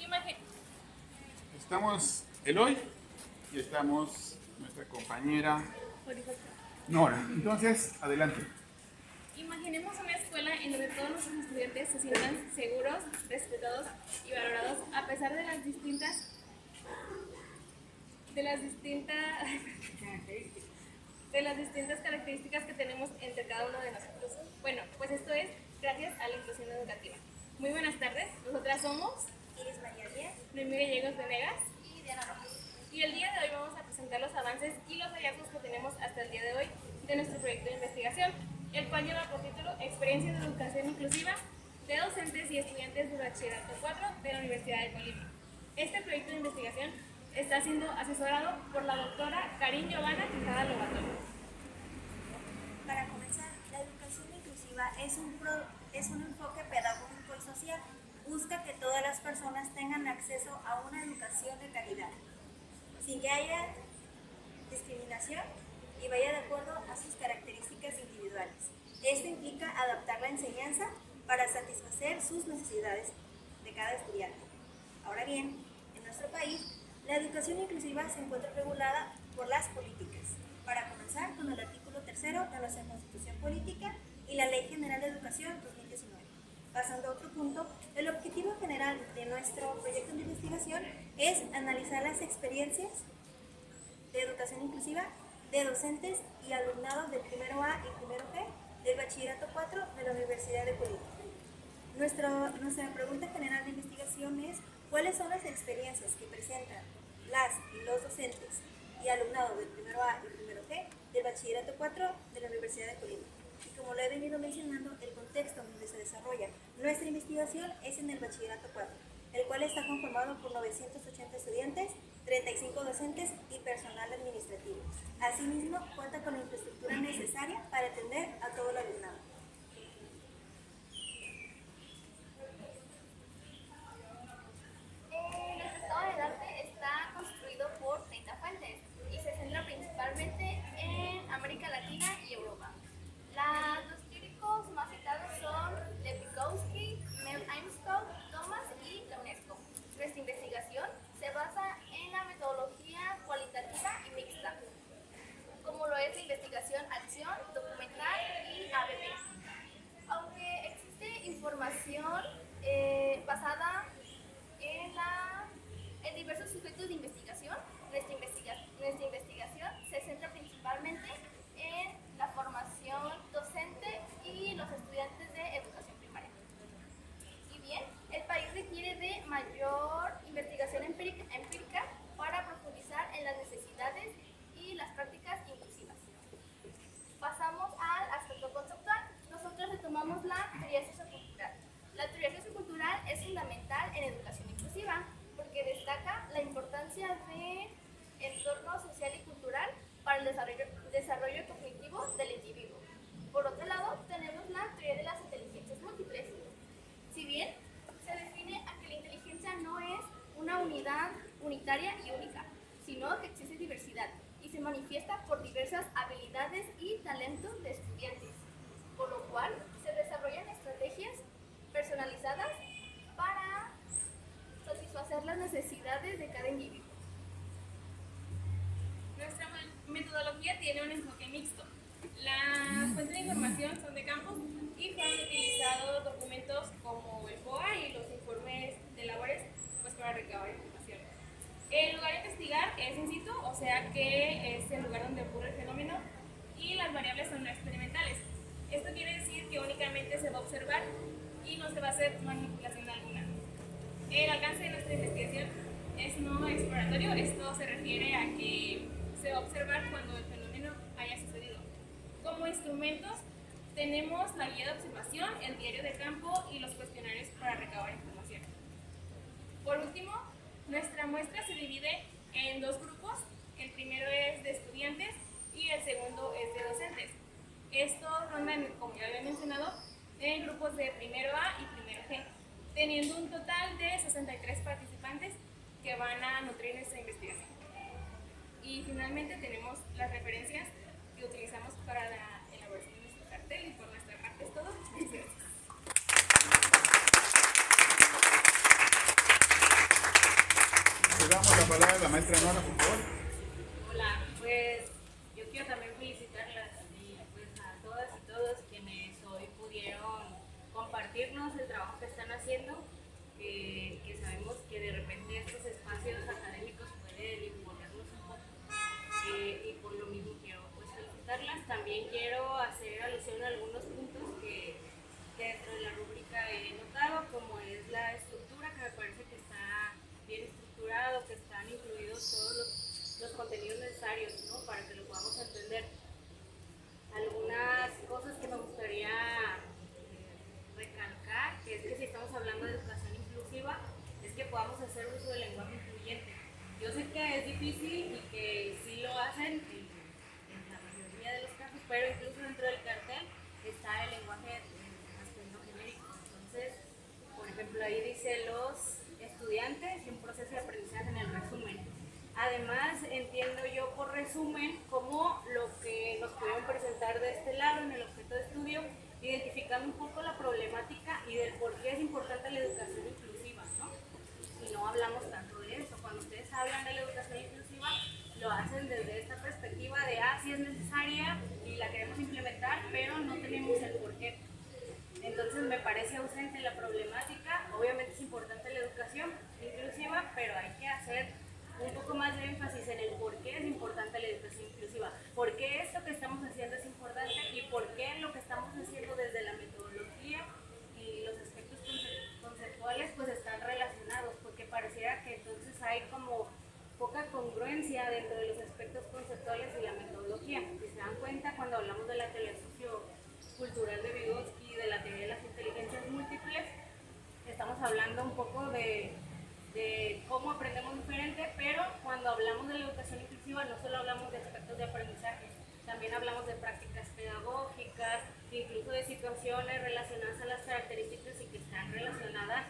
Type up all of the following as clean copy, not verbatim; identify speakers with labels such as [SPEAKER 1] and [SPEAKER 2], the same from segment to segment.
[SPEAKER 1] Imagen.
[SPEAKER 2] Estamos Eloy y estamos nuestra compañera Nora. Entonces, adelante.
[SPEAKER 1] Imaginemos una escuela en donde todos nuestros estudiantes se sientan seguros, respetados y valorados a pesar de las distintas de las distintas características que tenemos entre cada uno de nosotros. Bueno, pues esto es gracias a la inclusión educativa. Muy buenas tardes, nosotras somos
[SPEAKER 3] Iris María Díaz
[SPEAKER 1] Noemí Gallegos Venegas
[SPEAKER 3] y Diana Rojas.
[SPEAKER 1] y el día de hoy vamos a presentar los avances y los hallazgos que tenemos hasta el día de hoy de nuestro proyecto de investigación, el cual lleva por título Experiencias de Educación Inclusiva de docentes y estudiantes de Bachillerato 4 de la Universidad de Colima. Este proyecto de investigación está siendo asesorado por la doctora Karin Giovanna Quijada Lobatón.
[SPEAKER 3] Para comenzar, la educación inclusiva es un enfoque pedagógico y social. Busca que todas las personas tengan acceso a una educación de calidad, sin que haya discriminación y vaya de acuerdo a sus características individuales. Esto implica adaptar la enseñanza para satisfacer sus necesidades de cada estudiante. Ahora bien, en nuestro país, la educación inclusiva se encuentra regulada por las políticas. Para comenzar, con el artículo 3 de nuestra Constitución Política y la Ley General de Educación 2019. Pasando a otro punto, el objetivo general de nuestro proyecto de investigación es analizar las experiencias de educación inclusiva de docentes y alumnados del primero A y primero G del Bachillerato 4 de la Universidad de Colima. Nuestra pregunta general de investigación es: ¿cuáles son las experiencias que presentan las y los docentes y alumnado del primero A y primero G del Bachillerato 4 de la Universidad de Colima? Y como lo he venido mencionando, el contexto donde se desarrolla nuestra investigación es en el Bachillerato 4, el cual está conformado por 980 estudiantes, 35 docentes y personal administrativo. Asimismo, cuenta con la infraestructura necesaria para atender a todo el alumnado.
[SPEAKER 4] Nuestro estado del arte está construido por 30 fuentes y se centra principalmente en América Latina y Europa. Los teóricos más citados son Lev Vygotsky, Mel Armstrong, Thomas y la UNESCO. Nuestra investigación se basa en la metodología cualitativa y mixta, como lo es la investigación, acción, documental y ABB. Aunque existe información basada en diversos sujetos de investigación, nuestra investigación se centra principalmente en la formación docente y los estudiantes de educación primaria. Y bien, el país requiere de mayor investigación empírica para profundizar en las necesidades y las prácticas inclusivas. Pasamos al aspecto conceptual. Nosotros retomamos la teoría sociocultural. La teoría sociocultural es fundamental en educación inclusiva porque destaca la importancia del entorno social y cultural para el desarrollo cognitivo del individuo. Por otro lado, tenemos la teoría de las inteligencias múltiples. Si bien se define a que la inteligencia no es una unidad unitaria y única, sino que existe diversidad y se manifiesta por diversas habilidades y talentos de estudiantes, por lo cual se desarrollan estrategias personalizadas para satisfacer las necesidades de cada individuo.
[SPEAKER 1] Nuestra metodología tiene un enfoque mixto. Las fuentes de información son de campus y fueron utilizados documentos como el POA y los informes de labores para recabar información. El lugar de investigar es in situ, o sea que es el lugar donde ocurre el fenómeno y las variables son no experimentales. Esto quiere decir que únicamente se va a observar y no se va a hacer manipulación alguna. El alcance de nuestra investigación es no exploratorio. Esto se refiere a que se va a observar cuando el fenómeno haya sucedido. Como instrumentos tenemos la guía de observación, el diario de campo y los cuestionarios para recabar información. Por último, nuestra muestra se divide en dos grupos. El primero es de estudiantes y el segundo es de docentes. Estos rondan, como ya había mencionado, en grupos de primero A y primero G, teniendo un total de 63 participantes que van a nutrir nuestra investigación. Y finalmente tenemos las referencias que utilizamos para la elaboración de nuestro cartel, y por nuestra parte es todo. Muchas gracias.
[SPEAKER 2] damos la palabra a la maestra Nora, por favor.
[SPEAKER 5] Hola, pues yo quiero también felicitarlas y pues a todas y todos quienes hoy pudieron compartirnos el trabajo que están haciendo, que sabemos que de repente estos espacios académicos pueden imponernos un poco y por lo mismo quiero pues felicitarlas. También quiero hacer alusión a algunos puntos que dentro de la rúbrica he notado, como es la estructura, que me parece que está bien estructurado, que están incluidos todos los contenidos necesarios, ¿no? Para que lo podamos entender. Algunas cosas que me gustaría recalcar, que es que si estamos hablando de educación inclusiva, es que podamos hacer uso del lenguaje incluyente. Yo sé que es difícil y que sí lo hacen en la mayoría de los casos, pero incluso dentro del cartel está el lenguaje masculino genérico. Entonces, por ejemplo, ahí dice los estudiantes y un proceso de aprendizaje en el resumen. Además, entiendo yo por resumen como lo que nos pudieron presentar de este lado en el objeto de estudio, identificando un poco la problemática y del por qué es importante la educación inclusiva, ¿no? Y no hablamos tanto de eso. Cuando ustedes hablan de la educación inclusiva, lo hacen desde esta perspectiva de, sí es necesaria y la queremos implementar, pero no tenemos el por qué. Entonces me parece ausente la problemática. Obviamente es importante la educación inclusiva, pero hay que hacer un poco más de énfasis en el por qué es importante la educación inclusiva, por qué esto que estamos haciendo es importante y por qué lo que estamos haciendo desde la metodología y los aspectos conceptuales pues están relacionados, porque pareciera que entonces hay como poca congruencia dentro de los aspectos conceptuales y la metodología. Si se dan cuenta, cuando hablamos de la teoría sociocultural de Vygotsky y de la teoría de las inteligencias múltiples, estamos hablando un poco de cómo aprendemos diferente, pero cuando hablamos de la educación inclusiva no solo hablamos de aspectos de aprendizaje, también hablamos de prácticas pedagógicas, incluso de situaciones relacionadas a las características y que están relacionadas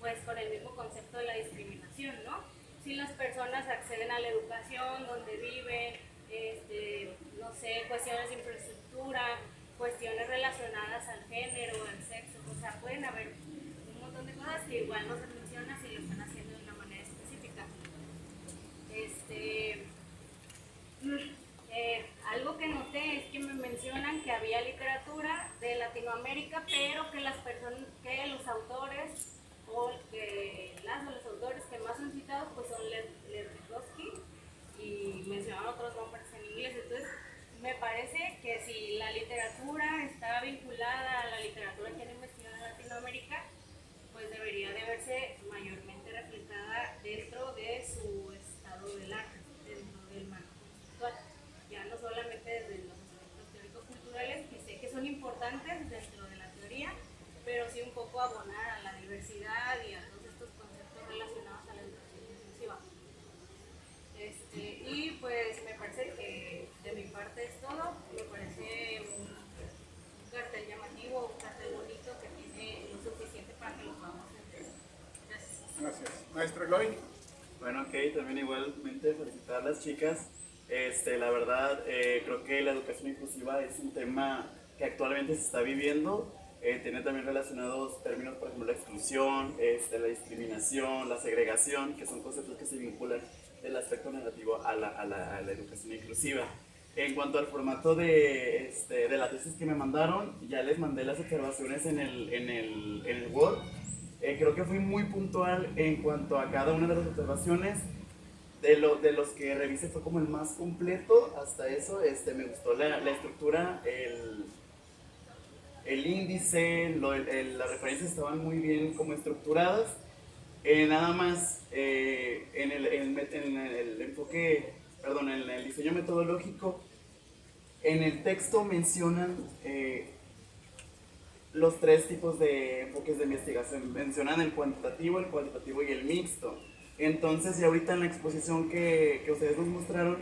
[SPEAKER 5] pues con el mismo concepto de la discriminación, ¿no? Si las personas acceden a la educación, donde viven, no sé, cuestiones de infraestructura, cuestiones relacionadas al género, al sexo, o sea, pueden haber un montón de cosas que igual no se menciona si lo están haciendo de una manera específica. Algo que noté es que me mencionan que había literatura de Latinoamérica, pero que que los autores o que los autores que más son citados pues son Vygotsky y mencionan otros nombres en inglés. Entonces me parece que si la literatura está vinculada a la literatura que han investigado en Latinoamérica, pues debería de verse mayormente reflejada dentro de su estado del arte, dentro del marco conceptual, ya no solamente desde los aspectos teóricos-culturales, que sé que son importantes dentro de la teoría, pero sí un poco abonar a la diversidad y a todos estos conceptos relacionados a la educación inclusiva. Y pues me parece que de mi parte es todo. Me parece un cartel llamativo, un cartel bonito que tiene lo suficiente para que lo podamos entender. Gracias.
[SPEAKER 2] Gracias. Maestro Eloy.
[SPEAKER 6] Bueno, ok, también igualmente felicitar a las chicas. La verdad, creo que la educación inclusiva es un tema que actualmente se está viviendo. Tiene también relacionados términos, por ejemplo, la exclusión, la discriminación, la segregación, que son conceptos que se vinculan del aspecto negativo a la educación inclusiva. En cuanto al formato de la tesis que me mandaron, ya les mandé las observaciones en el Word. Creo que fui muy puntual en cuanto a cada una de las observaciones. De los que revisé fue como el más completo. Hasta eso me gustó la estructura, el índice, las referencias estaban muy bien como estructuradas. Nada más en el enfoque, perdón, en el diseño metodológico, en el texto mencionan los tres tipos de enfoques de investigación. Mencionan el cuantitativo y el mixto. Entonces, ya ahorita en la exposición que ustedes nos mostraron,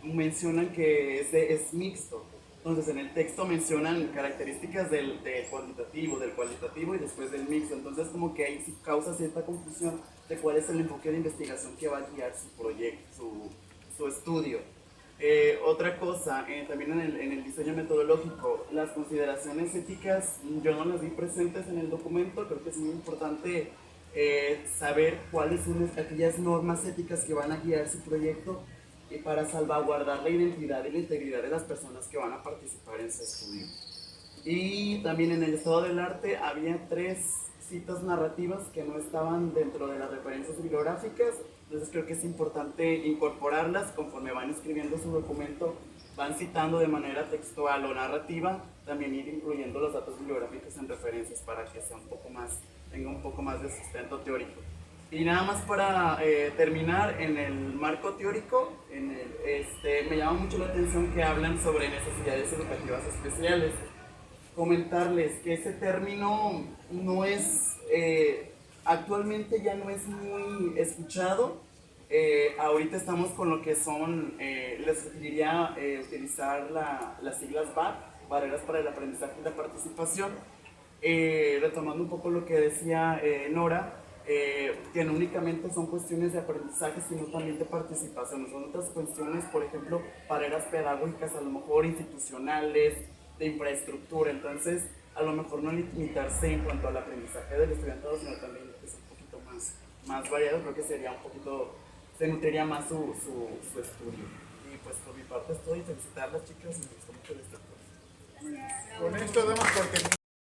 [SPEAKER 6] mencionan que es mixto. Entonces, en el texto mencionan características del cualitativo y después del mixto. Entonces, como que ahí causa cierta confusión de cuál es el enfoque de investigación que va a guiar su proyecto, su estudio. Otra cosa, también en el diseño metodológico, las consideraciones éticas yo no las vi presentes en el documento. Creo que es muy importante saber cuáles son aquellas normas éticas que van a guiar su proyecto y para salvaguardar la identidad y la integridad de las personas que van a participar en su estudio. Y también en el estado del arte había 3 citas narrativas que no estaban dentro de las referencias bibliográficas, entonces creo que es importante incorporarlas conforme van escribiendo su documento, van citando de manera textual o narrativa, también ir incluyendo los datos bibliográficos en referencias para que sea tenga un poco más de sustento teórico. Y nada más para terminar, en el marco teórico, me llama mucho la atención que hablan sobre necesidades educativas especiales. Comentarles que ese término no es, actualmente ya no es muy escuchado. Ahorita estamos con lo que son, les sugeriría utilizar las siglas BAP, Barreras para el Aprendizaje y la Participación. Retomando un poco lo que decía Nora, que no únicamente son cuestiones de aprendizaje, sino también de participación. Son otras cuestiones, por ejemplo, barreras pedagógicas, a lo mejor institucionales, de infraestructura. Entonces, a lo mejor no limitarse en cuanto al aprendizaje del estudiantado, sino también es un poquito más variado. Creo que sería un poquito, se nutriría más su estudio. Y pues por mi parte estoy, felicitar a las chicas y me gustó mucho el estudio.
[SPEAKER 2] Con esto damos por terminado.